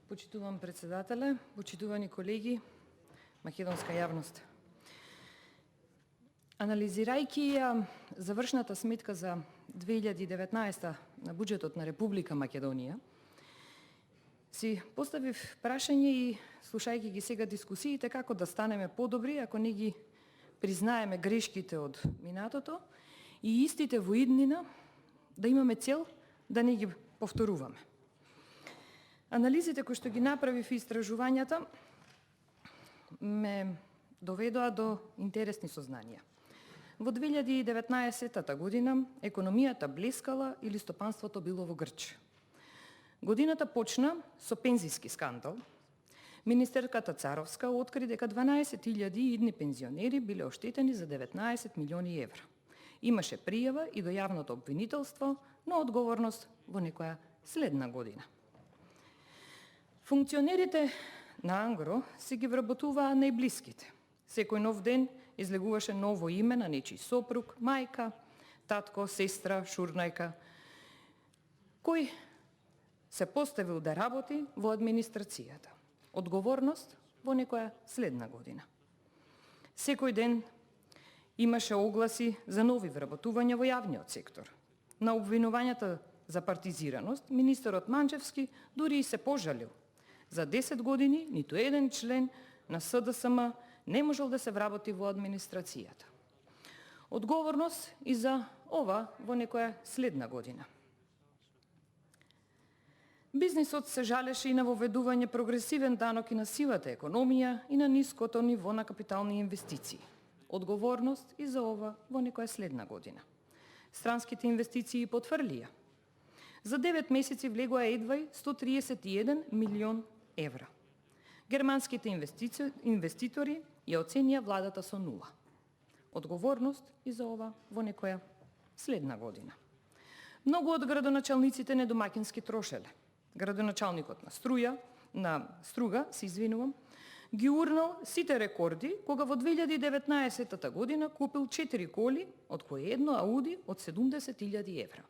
Почитувам председателе, почитувани колеги, македонска јавност. Анализирајќи завршната сметка за 2019 на буџетот на Република Македонија, си поставив прашање и слушајќи ги сега дискусиите како да станеме подобри ако не ги признаеме грешките од минатото и истите во иднина да имаме цел да не ги повторуваме. Анализите кои што ги направив и истражувањата ме доведоа до интересни сознанија. Во 2019 година економијата блескала или стопанството било во грч. Годината почна со пензиски скандал. Министерката Царовска откри дека 12.000 идни пензионери биле оштетени за 19 милиони евра. Имаше пријава и до јавното обвинителство, но одговорност во некоја следна година. Функционерите на Ангро се ги вработуваа најблиските. Секој нов ден излегуваше ново име на нечи сопруг, мајка, татко, сестра, шурнајка, кој се поставил да работи во администрацијата. Одговорност во некоја следна година. Секој ден имаше огласи за нови вработувања во јавниот сектор. На обвинувањата за партизираност, министерот Манчевски дури и се пожалил. За 10 години ниту еден член на СДСМ не можел да се вработи во администрацијата. Одговорност и за ова во некоја следна година. Бизнисот се жалеше и на воведување прогресивен данок и на сивата економија и на ниското ниво на капитални инвестиции. Одговорност и за ова во некоја следна година. Странските инвестиции потврлија. За 9 месеци влегоа едвај 131 милион евра. Германските инвеститори ја оценија владата со 0. Одговорност и за ова во некоја следна година. Многу од градоначалниците недомакински трошеле. Градоначалникот на Струга, ги урнал сите рекорди кога во 2019 година купил 4 коли, од кои едно Ауди од 70.000 евра.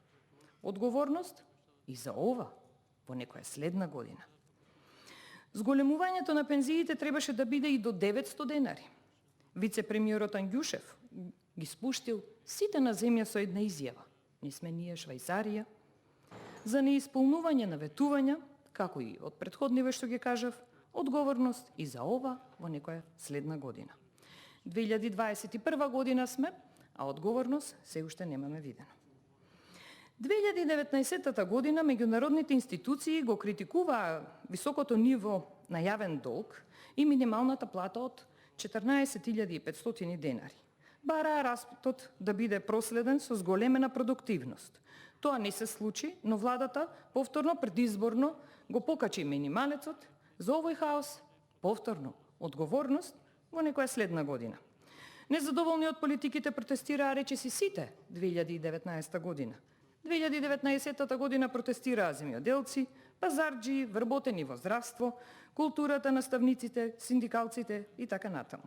Одговорност и за ова во некоја следна година. Зголемувањето на пензиите требаше да биде и до 900 денари. Вице-премиерот Ангјушев ги спуштил сите на земја со една изјава. Не сме ние Швајцарија. За неисполнување на ветувања, како и од претходниве што ги кажав, одговорност и за ова во некоја следна година. 2021 година сме, а одговорност се уште немаме видено. 2019 година меѓународните институции го критикуваа високото ниво на јавен долг и минималната плата од 14.500 денари. Бараа растот да биде проследен со зголемена продуктивност. Тоа не се случи, но владата повторно предизборно го покачи минималецот. За овој хаос повторно одговорност во некоја следна година. Незадоволни од политиките протестираа речиси сите 2019 година. 2019 година протестираа земјоделци, пазарџи, вработени во здравство, културата, наставниците, синдикалците и така натаму.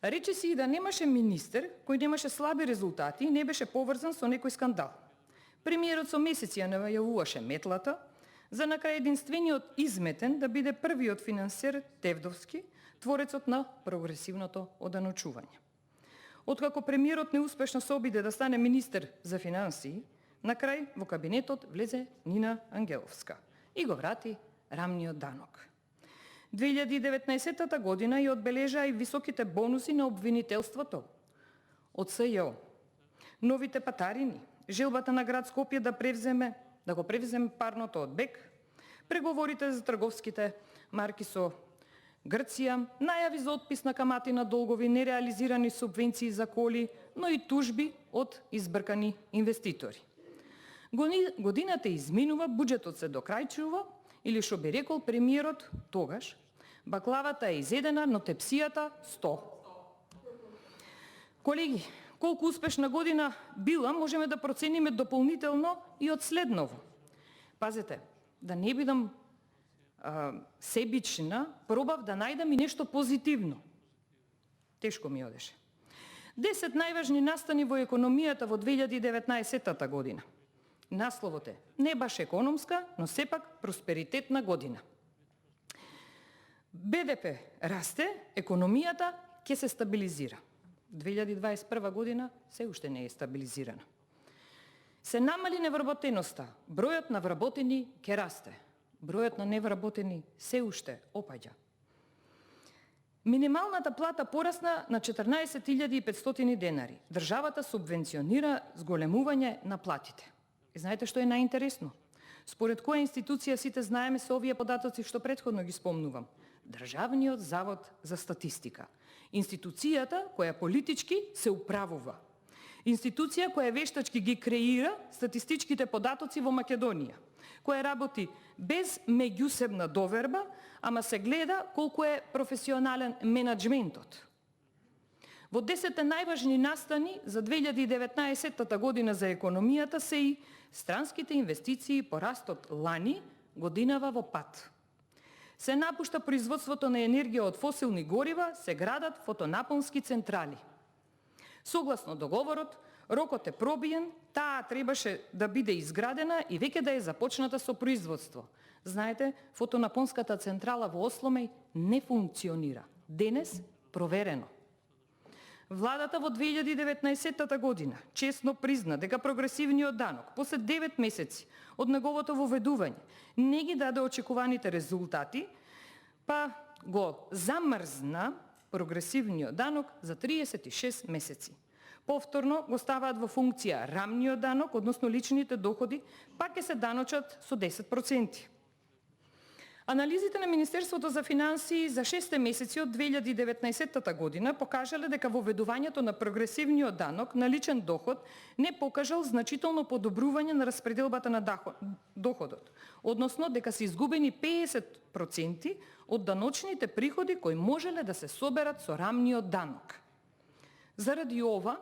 Речиси и да немаше министер кој немаше слаби резултати и не беше поврзан со некој скандал. Премиерот со месеци ја најавуваше метлата, за на крај единствениот изметен да биде првиот финансер Тевдовски, творецот на прогресивното оданочување. Откако премиерот неуспешно се обиде да стане министер за финансии, на крај во кабинетот влезе Нина Ангеловска и го врати рамниот данок. 2019 година ја одбележаа и високите бонуси на обвинителството од СЈО, новите патарини, желбата на град Скопје да го превземе парното од БЕК, преговорите за трговските марки со Грција, најави за отпис на камати на долгови, нереализирани субвенции за коли, но и тужби од избркани инвеститори. Годината изминува, буџетот се докрајчува, или што би рекол премиерот тогаш, баклавата е изедена, но тепсијата 100. Колеги, колку успешна година била, можеме да процениме дополнително и од следново. Пазете, да не бидам себична, пробав да најдам и нешто позитивно. Тешко ми одеше. 10 најважни настани во економијата во 2019 година. Насловот е не баш економска, но сепак просперитетна година. БДП расте, економијата ќе се стабилизира. 2021 година се уште не е стабилизирана. Се намали невработеноста, бројот на вработени ќе расте. Бројот на невработени се уште опаѓа. Минималната плата порасна на 14.500 денари. Државата субвенционира зголемување на платите. И знаете што е најинтересно? Според која институција сите знаеме се овие податоци што претходно ги спомнувам? Државниот завод за статистика. Институцијата која политички се управува. Институција која вештачки ги креира статистичките податоци во Македонија, која работи без меѓусебна доверба, ама се гледа колку е професионален менаџментот. Во 10 најважни настани за 2019 година за економијата се и странските инвестиции порастот лани годинава во пат. Се напушта производството на енергија од фосилни горива, се градат фотонапонски централи. Согласно договорот, рокот е пробиен, таа требаше да биде изградена и веќе да е започната со производство. Знаете, фотонапонската централа во Осломеј не функционира. Денес проверено. Владата во 2019 година честно призна дека прогресивниот данок после 9 месеци од неговото воведување не ги даде очекуваните резултати, па го замрзна прогресивниот данок за 36 месеци. Повторно го ставаат во функција рамниот данок, односно личните доходи, пак ќе се даночат со 10%. Анализите на Министерството за финансии за 6 месеци од 2019 година покажале дека воведувањето на прогресивниот данок на личен доход не покажал значително подобрување на распределбата на доходот, односно дека се изгубени 50% од даночните приходи кои можеле да се соберат со рамниот данок. Заради ова,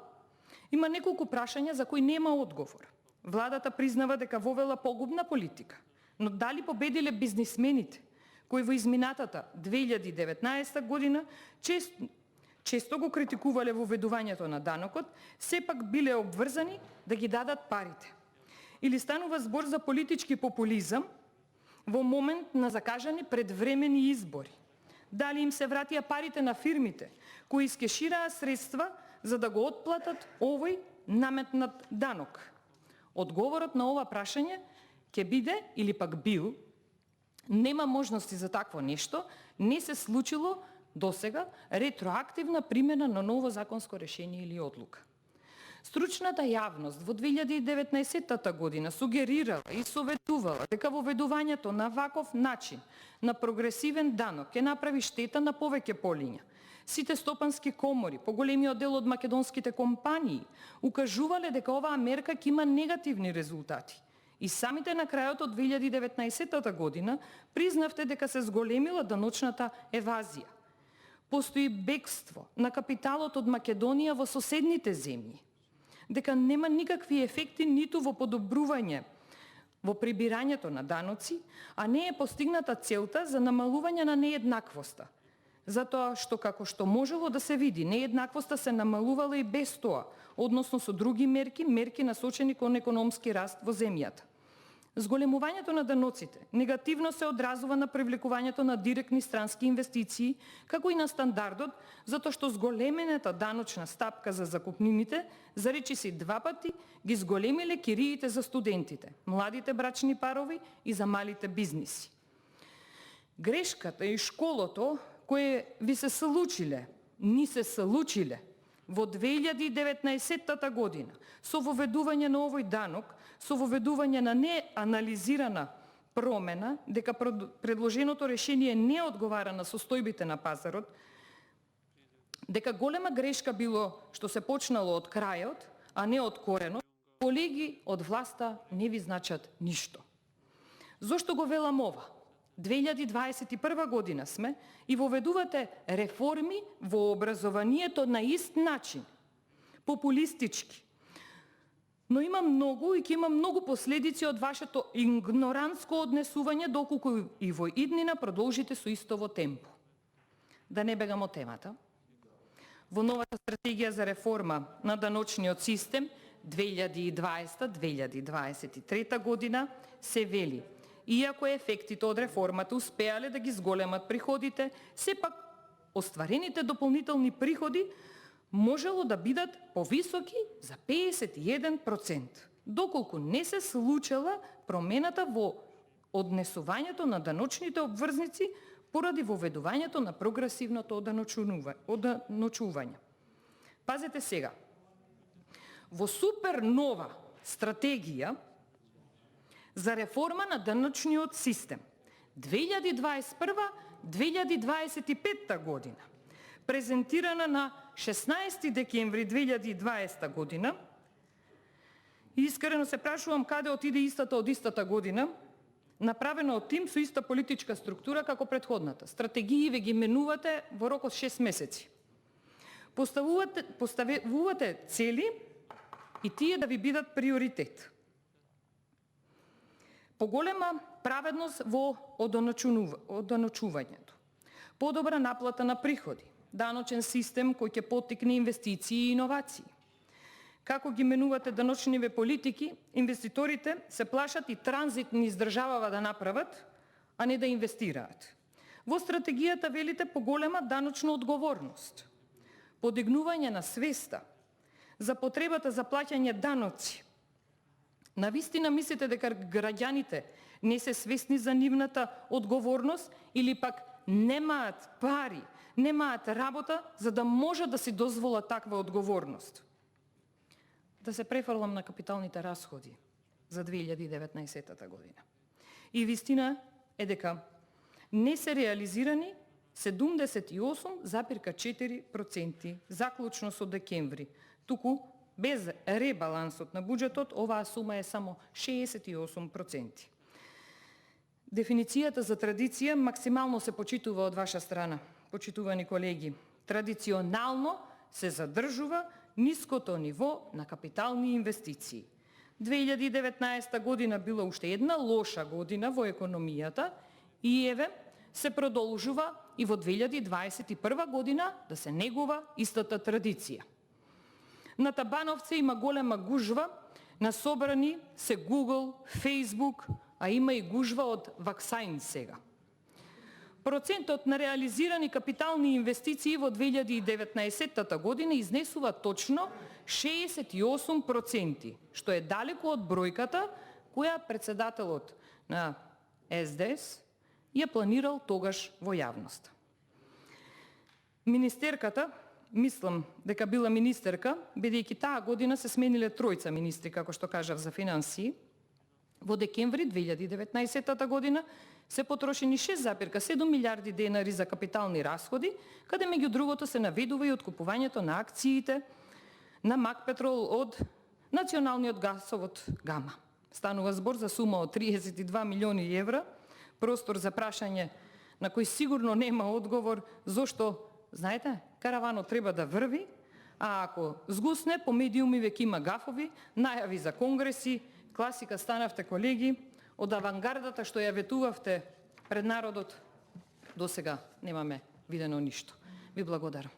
има неколку прашања за кои нема одговор. Владата признава дека вовела погубна политика, но дали победиле бизнисмените, кои во изминатата 2019 година често го критикувале воведувањето на данокот, сепак биле обврзани да ги дадат парите? Или станува збор за политички популизам во момент на закажани предвремени избори? Дали им се вратија парите на фирмите, кои искешираа средства за да го отплатат овој наметнат данок? Одговорот на ова прашање ќе биде или пак бил, нема можности за такво нешто, не се случило досега ретроактивна примена на ново законско решение или одлука. Стручната јавност во 2019 година сугерирала и советувала дека воведувањето на ваков начин на прогресивен данок ќе направи штета на повеќе полиња. Сите стопански комори, поголемиот дел од македонските компании, укажувале дека оваа мерка ќе има негативни резултати. И самите на крајот од 2019 година признавте дека се зголемила даночната евазија. Постои бегство на капиталот од Македонија во соседните земји. Дека нема никакви ефекти ниту во подобрување во прибирањето на даноци, а не е постигната целта за намалување на нееднаквоста. Затоа што како што можело да се види, нееднаквоста се намалувала и без тоа, односно со други мерки насочени кон економски раст во земјата. Зголемувањето на даноците негативно се одразува на привлекувањето на директни странски инвестиции, како и на стандардот, затоа што зголемената даночна стапка за закупнините, за речиси 2 пати, ги зголемиле кириите за студентите, младите брачни парови и за малите бизниси. Грешката и школото кои ви се случиле, ни се случиле во 2019 година со воведување на овој данок, со воведување на неанализирана промена, дека предложеното решение не одговара на состојбите на пазарот, дека голема грешка било што се почнало од крајот, а не од коренот, колеги од власта не ви значат ништо. Зошто го велам ова? 2021 година сме и воведувате реформи во образованието на ист начин, популистички. Но има многу и ќе има многу последици од вашето игнорантско однесување доколку и во иднина продолжите со истово темпо. Да не бегам од темата. Во новата стратегија за реформа на даночниот систем 2020-2023 година се вели: иако ефектите од реформата успеале да ги зголемат приходите, сепак остварените дополнителни приходи можело да бидат повисоки за 51%, доколку не се случила промената во однесувањето на даночните обврзници поради воведувањето на прогресивното оданочување. Пазете сега, во супернова стратегија за реформа на даночниот систем 2021-2025 година, презентирана на 16 декември 2020 година, искрено се прашувам каде отиде истата од истата година, направена од тим со иста политичка структура како претходната. Стратегии ве ги менувате во рок од 6 месеци. Поставувате цели и тие да ви бидат приоритет. Поголема праведност во оданочувањето, подобра наплата на приходи, даночен систем кој ќе поттикне инвестиции и иновации. Како ги менувате даночниве политики, инвеститорите се плашат и транзит низ државава да направат, а не да инвестираат. Во стратегијата велите поголема даночна одговорност, подигнување на свеста за потребата за плаќање даноци. Навистина мислите дека граѓаните не се свесни за нивната одговорност или пак немаат пари, немаат работа за да можат да си дозволат таква одговорност? Да се префрлам на капиталните расходи за 2019 година. И вистина е дека не се реализирани 78,4% заклучно со декември, туку без ребалансот на буџетот оваа сума е само 68%. Дефиницијата за традиција максимално се почитува од ваша страна, почитувани колеги. Традиционално се задржува ниското ниво на капитални инвестиции. 2019 година била уште една лоша година во економијата и еве се продолжува и во 2021 година да се негува истата традиција. На Табановце има голема гужва на собрани се Google, Facebook, а има и гужва од ваксаин сега. Процентот на реализирани капитални инвестиции во 2019 година изнесува точно 68%, што е далеку од бројката која председателот на СДС ја планирал тогаш во јавност. Министерката, мислам дека била министерка, бидејќи таа година се смениле тројца министри, како што кажав, за финансии, во декември 2019 година се потрошени 6,7 милиарди денари за капитални расходи, каде меѓу другото се наведува и откупувањето на акциите на Макпетрол од националниот гасовод Гама. Станува збор за сума од 32 милиони евра, простор за прашање на кој сигурно нема одговор, зошто, знаете, караванот треба да врви, а ако згусне по медиуми веќе има гафови, најави за конгреси, класика станавте колеги, од авангардата што ја ветувавте пред народот, до сега немаме видено ништо. Ви благодарам.